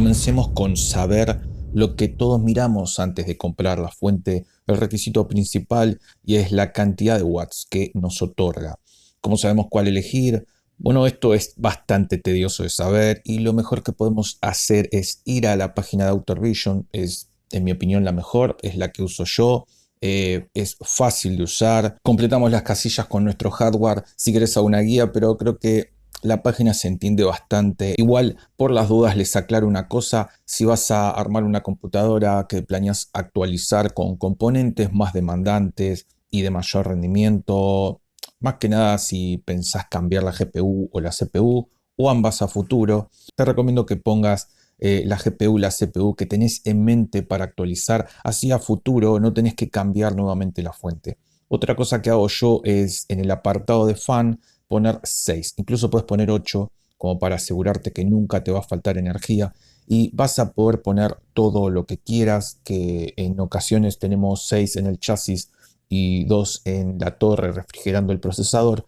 Comencemos con saber lo que todos miramos antes de comprar la fuente, el requisito principal, y es la cantidad de watts que nos otorga. ¿Cómo sabemos cuál elegir? Bueno, esto es bastante tedioso de saber y lo mejor que podemos hacer es ir a la página de Outer Vision. Es, en mi opinión, la mejor, es la que uso yo. Es fácil de usar. Completamos las casillas con nuestro hardware si querés a una guía, pero creo que la página se entiende bastante. Igual, por las dudas, les aclaro una cosa. Si vas a armar una computadora que planeas actualizar con componentes más demandantes y de mayor rendimiento, más que nada si pensás cambiar la GPU o la CPU o ambas a futuro, te recomiendo que pongas la GPU, la CPU que tenés en mente para actualizar. Así a futuro no tenés que cambiar nuevamente la fuente. Otra cosa que hago yo es en el apartado de fan poner 6, incluso puedes poner 8 como para asegurarte que nunca te va a faltar energía y vas a poder poner todo lo que quieras, que en ocasiones tenemos 6 en el chasis y 2 en la torre refrigerando el procesador.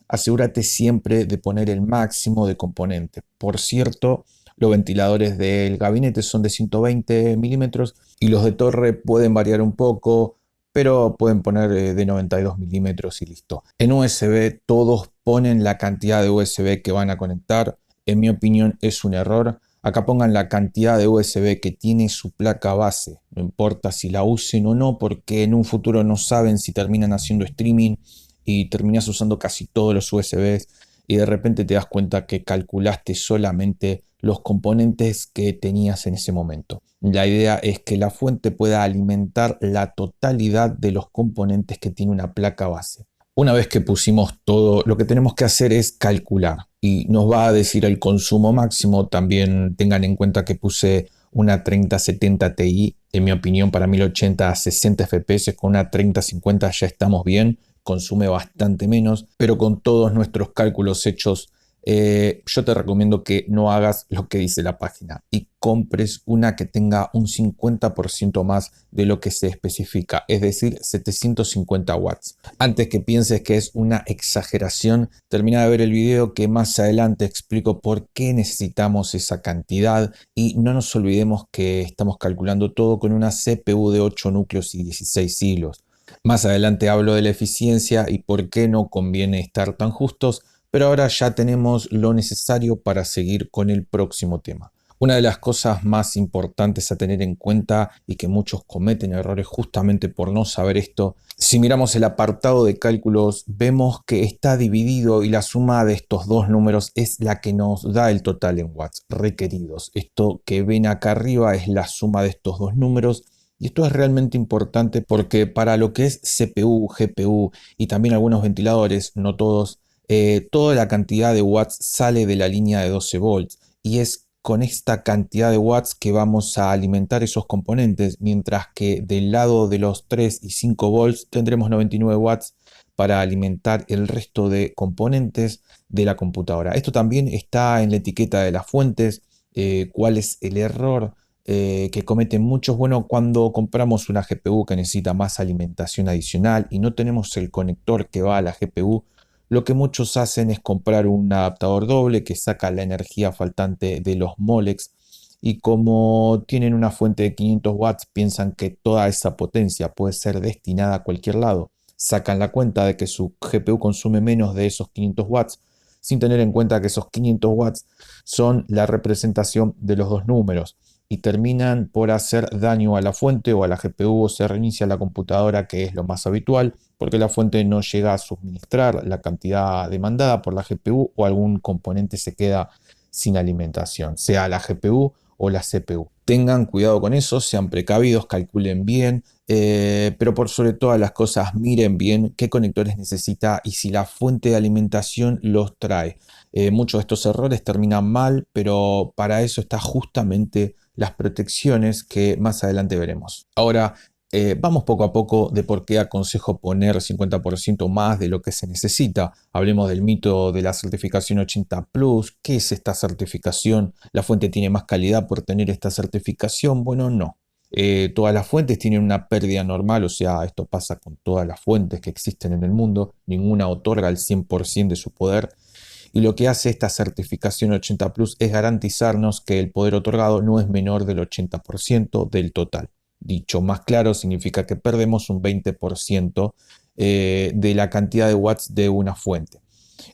Asegúrate siempre de poner el máximo de componente. Por cierto, los ventiladores del gabinete son de 120 milímetros y los de torre pueden variar un poco, pero pueden poner de 92 milímetros y listo. En USB todos ponen la cantidad de USB que van a conectar. En mi opinión es un error. Acá pongan la cantidad de USB que tiene su placa base. No importa si la usen o no, porque en un futuro no saben si terminan haciendo streaming y terminas usando casi todos los USBs y de repente te das cuenta que calculaste solamente los componentes que tenías en ese momento. La idea es que la fuente pueda alimentar la totalidad de los componentes que tiene una placa base. Una vez que pusimos todo, lo que tenemos que hacer es calcular y nos va a decir el consumo máximo. También tengan en cuenta que puse una 3070 Ti, en mi opinión para 1080 a 60 FPS, con una 3050 ya estamos bien, consume bastante menos, pero con todos nuestros cálculos hechos, yo te recomiendo que no hagas lo que dice la página y compres una que tenga un 50% más de lo que se especifica, es decir, 750 watts. Antes que pienses que es una exageración, termina de ver el video que más adelante explico por qué necesitamos esa cantidad y no nos olvidemos que estamos calculando todo con una CPU de 8 núcleos y 16 hilos. Más adelante hablo de la eficiencia y por qué no conviene estar tan justos, pero ahora ya tenemos lo necesario para seguir con el próximo tema. Una de las cosas más importantes a tener en cuenta y que muchos cometen errores justamente por no saber esto, si miramos el apartado de cálculos vemos que está dividido y la suma de estos dos números es la que nos da el total en watts requeridos. Esto que ven acá arriba es la suma de estos dos números. Y esto es realmente importante porque para lo que es CPU, GPU y también algunos ventiladores, no todos, toda la cantidad de watts sale de la línea de 12 volts y es con esta cantidad de watts que vamos a alimentar esos componentes, mientras que del lado de los 3 y 5 volts tendremos 99 watts para alimentar el resto de componentes de la computadora. Esto también está en la etiqueta de las fuentes. ¿Cuál es el error que cometen muchos? Bueno, cuando compramos una GPU que necesita más alimentación adicional y no tenemos el conector que va a la GPU, lo que muchos hacen es comprar un adaptador doble que saca la energía faltante de los molex y como tienen una fuente de 500 watts piensan que toda esa potencia puede ser destinada a cualquier lado. Sacan la cuenta de que su GPU consume menos de esos 500 watts sin tener en cuenta que esos 500 watts son la representación de los dos números y terminan por hacer daño a la fuente o a la GPU o se reinicia la computadora, que es lo más habitual, porque la fuente no llega a suministrar la cantidad demandada por la GPU o algún componente se queda sin alimentación, sea la GPU o la CPU. Tengan cuidado con eso, sean precavidos, calculen bien, pero por sobre todas las cosas miren bien qué conectores necesita y si la fuente de alimentación los trae. Muchos de estos errores terminan mal, pero para eso está justamente las protecciones que más adelante veremos. Ahora, vamos poco a poco de por qué aconsejo poner 50% más de lo que se necesita. Hablemos del mito de la certificación 80 Plus. ¿Qué es esta certificación? ¿La fuente tiene más calidad por tener esta certificación? Bueno, no. Todas las fuentes tienen una pérdida normal, o sea, esto pasa con todas las fuentes que existen en el mundo. Ninguna otorga el 100% de su poder. Y lo que hace esta certificación 80 Plus es garantizarnos que el poder otorgado no es menor del 80% del total. Dicho más claro, significa que perdemos un 20% de la cantidad de watts de una fuente.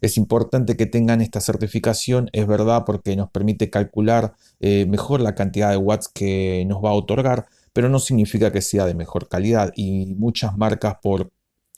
Es importante que tengan esta certificación, es verdad, porque nos permite calcular mejor la cantidad de watts que nos va a otorgar, pero no significa que sea de mejor calidad y muchas marcas por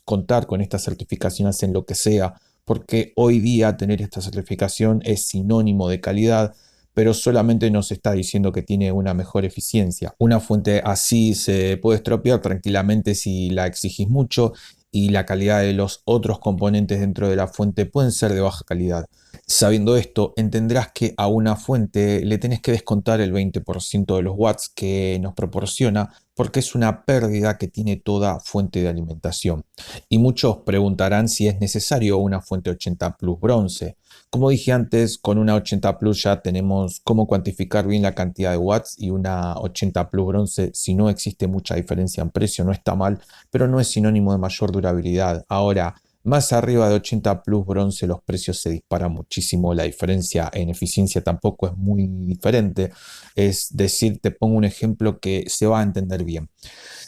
contar con esta certificación hacen lo que sea, porque hoy día tener esta certificación es sinónimo de calidad, pero solamente nos está diciendo que tiene una mejor eficiencia. Una fuente así se puede estropear tranquilamente si la exigís mucho y la calidad de los otros componentes dentro de la fuente pueden ser de baja calidad. Sabiendo esto, entenderás que a una fuente le tenés que descontar el 20% de los watts que nos proporciona porque es una pérdida que tiene toda fuente de alimentación. Y muchos preguntarán si es necesario una fuente 80 Plus bronce. Como dije antes, con una 80 Plus ya tenemos cómo cuantificar bien la cantidad de watts y una 80 Plus bronce, si no existe mucha diferencia en precio, no está mal, pero no es sinónimo de mayor durabilidad. Ahora, más arriba de 80 Plus bronce los precios se disparan muchísimo, la diferencia en eficiencia tampoco es muy diferente. Es decir, te pongo un ejemplo que se va a entender bien.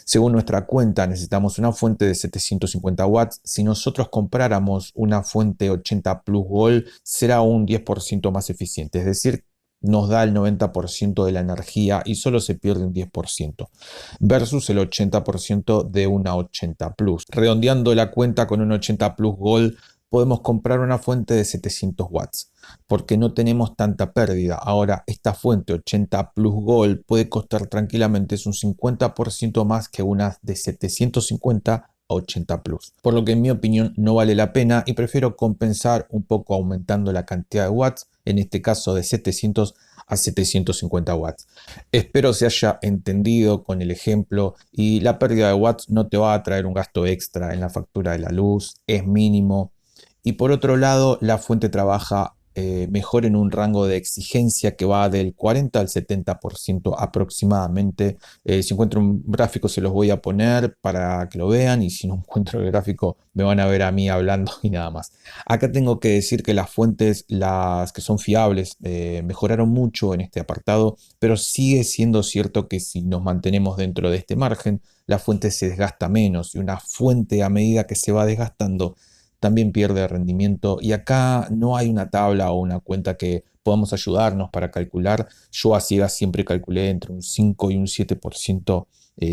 Según nuestra cuenta, necesitamos una fuente de 750 watts. Si nosotros compráramos una fuente 80 Plus Gold, será un 10% más eficiente. Es decir, nos da el 90% de la energía y solo se pierde un 10% versus el 80% de una 80 Plus. Redondeando la cuenta con un 80 Plus Gold, podemos comprar una fuente de 700 watts porque no tenemos tanta pérdida. Ahora, esta fuente 80 Plus Gold puede costar tranquilamente un 50% más que una de 750 a 80 Plus. Por lo que en mi opinión no vale la pena y prefiero compensar un poco aumentando la cantidad de watts, en este caso de 700 a 750 watts. Espero se haya entendido con el ejemplo y la pérdida de watts no te va a traer un gasto extra en la factura de la luz, es mínimo. Y por otro lado, la fuente trabaja mejor en un rango de exigencia que va del 40 al 70% aproximadamente. Si encuentro un gráfico se los voy a poner para que lo vean y si no encuentro el gráfico me van a ver a mí hablando y nada más. Acá tengo que decir que las fuentes, las que son fiables, mejoraron mucho en este apartado, pero sigue siendo cierto que si nos mantenemos dentro de este margen, la fuente se desgasta menos y una fuente a medida que se va desgastando también pierde rendimiento y acá no hay una tabla o una cuenta que podamos ayudarnos para calcular. Yo a ciegas siempre calculé entre un 5 y un 7%,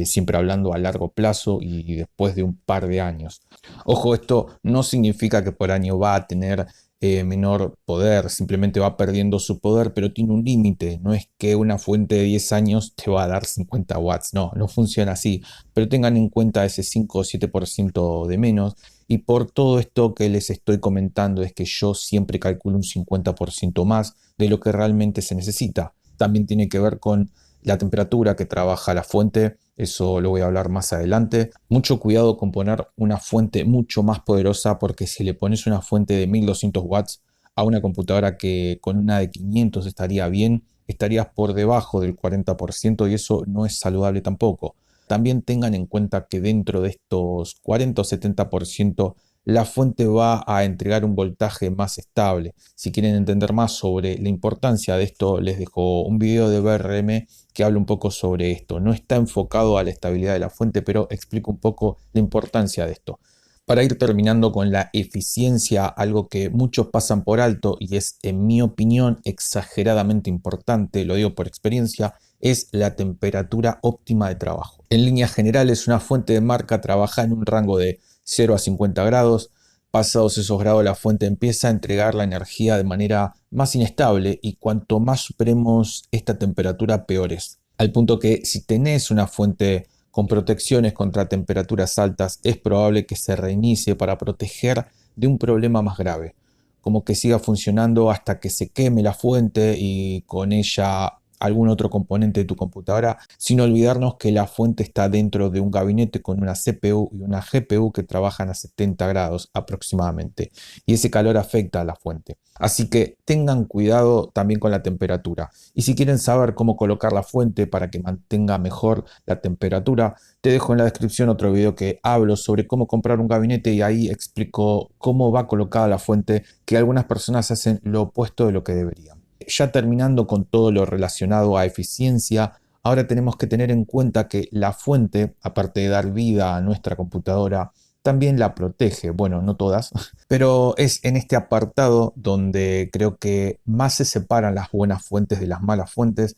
siempre hablando a largo plazo y después de un par de años. Ojo, esto no significa que por año va a tener menor poder, simplemente va perdiendo su poder, pero tiene un límite. No es que una fuente de 10 años te va a dar 50 watts, no, no funciona así, pero tengan en cuenta ese 5 o 7% de menos. Y por todo esto que les estoy comentando es que yo siempre calculo un 50% más de lo que realmente se necesita. También tiene que ver con la temperatura que trabaja la fuente, eso lo voy a hablar más adelante. Mucho cuidado con poner una fuente mucho más poderosa porque si le pones una fuente de 1200 watts a una computadora que con una de 500 estaría bien, estarías por debajo del 40% y eso no es saludable tampoco. También tengan en cuenta que dentro de estos 40 o 70% la fuente va a entregar un voltaje más estable. Si quieren entender más sobre la importancia de esto, les dejo un video de BRM que habla un poco sobre esto. No está enfocado a la estabilidad de la fuente, pero explica un poco la importancia de esto. Para ir terminando con la eficiencia, algo que muchos pasan por alto y es, en mi opinión, exageradamente importante, lo digo por experiencia, es la temperatura óptima de trabajo. En líneas generales, una fuente de marca trabaja en un rango de 0 a 50 grados. Pasados esos grados, la fuente empieza a entregar la energía de manera más inestable y cuanto más superemos esta temperatura, peor es. Al punto que si tenés una fuente con protecciones contra temperaturas altas, es probable que se reinicie para proteger de un problema más grave, como que siga funcionando hasta que se queme la fuente y con ella algún otro componente de tu computadora, sin olvidarnos que la fuente está dentro de un gabinete con una CPU y una GPU que trabajan a 70 grados aproximadamente, y ese calor afecta a la fuente. Así que tengan cuidado también con la temperatura. Y si quieren saber cómo colocar la fuente para que mantenga mejor la temperatura, te dejo en la descripción otro video que hablo sobre cómo comprar un gabinete y ahí explico cómo va colocada la fuente, que algunas personas hacen lo opuesto de lo que deberían. Ya terminando con todo lo relacionado a eficiencia, ahora tenemos que tener en cuenta que la fuente, aparte de dar vida a nuestra computadora, también la protege. Bueno, no todas, pero es en este apartado donde creo que más se separan las buenas fuentes de las malas fuentes,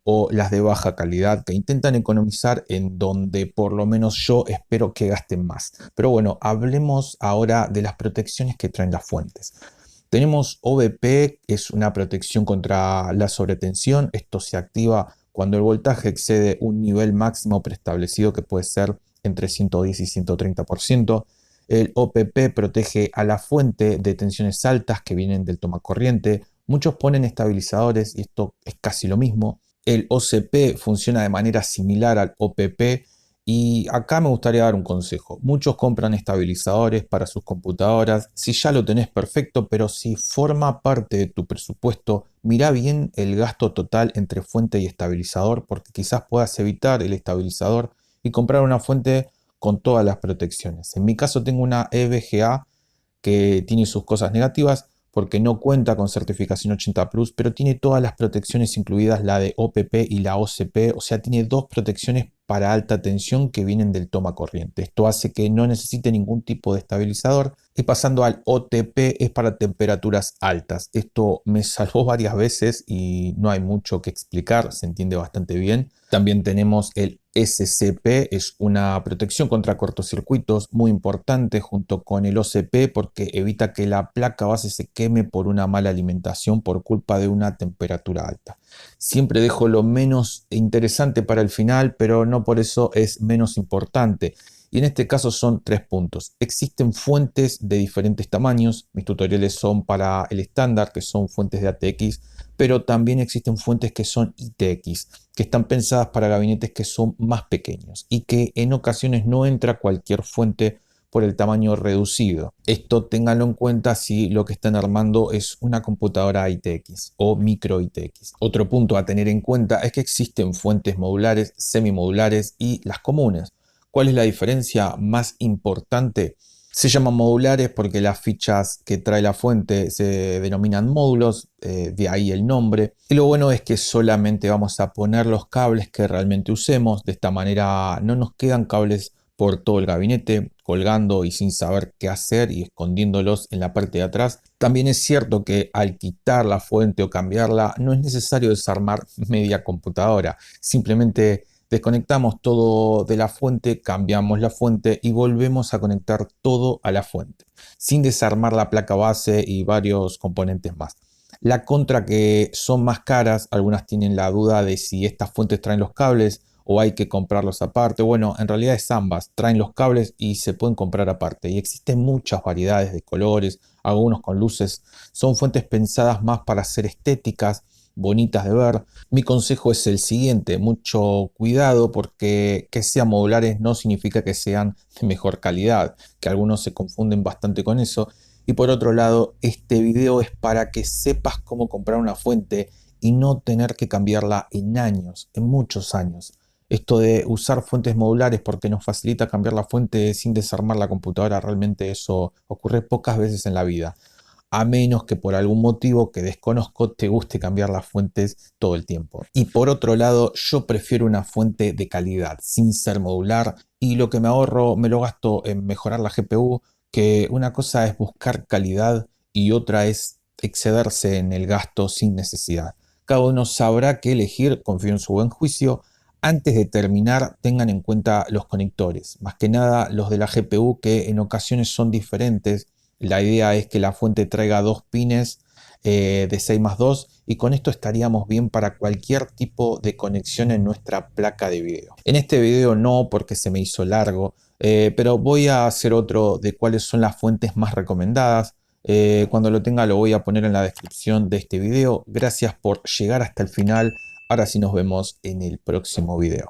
o las de baja calidad que intentan economizar en donde por lo menos yo espero que gasten más. Pero bueno, hablemos ahora de las protecciones que traen las fuentes. Tenemos OVP, es una protección contra la sobretensión. Esto se activa cuando el voltaje excede un nivel máximo preestablecido que puede ser entre 110 y 130%. El OPP protege a la fuente de tensiones altas que vienen del tomacorriente. Muchos ponen estabilizadores y esto es casi lo mismo. El OCP funciona de manera similar al OPP y acá me gustaría dar un consejo. Muchos compran estabilizadores para sus computadoras. Si ya lo tenés perfecto, pero si forma parte de tu presupuesto, mira bien el gasto total entre fuente y estabilizador porque quizás puedas evitar el estabilizador y comprar una fuente con todas las protecciones. En mi caso tengo una EVGA que tiene sus cosas negativas porque no cuenta con certificación 80 Plus, pero tiene todas las protecciones incluidas, la de OPP y la OCP, o sea, tiene dos protecciones para alta tensión que vienen del toma corriente. Esto hace que no necesite ningún tipo de estabilizador. Y pasando al OTP es para temperaturas altas. Esto me salvó varias veces y no hay mucho que explicar, se entiende bastante bien. También tenemos el SCP, es una protección contra cortocircuitos muy importante junto con el OCP porque evita que la placa base se queme por una mala alimentación por culpa de una temperatura alta. Siempre dejo lo menos interesante para el final, pero no por eso es menos importante. Y en este caso son 3 puntos. Existen fuentes de diferentes tamaños. Mis tutoriales son para el estándar, que son fuentes de ATX, pero también existen fuentes que son ITX, que están pensadas para gabinetes que son más pequeños y que en ocasiones no entra cualquier fuente por el tamaño reducido. Esto ténganlo en cuenta si lo que están armando es una computadora ITX o micro ITX. Otro punto a tener en cuenta es que existen fuentes modulares, semimodulares y las comunes. ¿Cuál es la diferencia más importante? Se llaman modulares porque las fichas que trae la fuente se denominan módulos, de ahí el nombre. Y lo bueno es que solamente vamos a poner los cables que realmente usemos. De esta manera no nos quedan cables por todo el gabinete, colgando y sin saber qué hacer y escondiéndolos en la parte de atrás. También es cierto que al quitar la fuente o cambiarla no es necesario desarmar media computadora. Simplemente desconectamos todo de la fuente, cambiamos la fuente y volvemos a conectar todo a la fuente, sin desarmar la placa base y varios componentes más. La contra que son más caras, algunas tienen la duda de si estas fuentes traen los cables o hay que comprarlos aparte. Bueno, en realidad es ambas, traen los cables y se pueden comprar aparte. Y existen muchas variedades de colores, algunos con luces. Son fuentes pensadas más para ser estéticas, bonitas de ver. Mi consejo es el siguiente: mucho cuidado porque que sean modulares no significa que sean de mejor calidad, que algunos se confunden bastante con eso. Y por otro lado, este video es para que sepas cómo comprar una fuente y no tener que cambiarla en años, en muchos años. Esto de usar fuentes modulares porque nos facilita cambiar la fuente sin desarmar la computadora, realmente eso ocurre pocas veces en la vida, a menos que por algún motivo que desconozco te guste cambiar las fuentes todo el tiempo. Y por otro lado, yo prefiero una fuente de calidad, sin ser modular, y lo que me ahorro me lo gasto en mejorar la GPU, que una cosa es buscar calidad y otra es excederse en el gasto sin necesidad. Cada uno sabrá qué elegir, confío en su buen juicio. Antes de terminar, tengan en cuenta los conectores, más que nada los de la GPU, que en ocasiones son diferentes. La idea es que la fuente traiga dos pines, de 6+2, y con esto estaríamos bien para cualquier tipo de conexión en nuestra placa de video. En este video no, porque se me hizo largo, pero voy a hacer otro de cuáles son las fuentes más recomendadas. Cuando lo tenga lo voy a poner en la descripción de este video. Gracias por llegar hasta el final. Ahora sí nos vemos en el próximo video.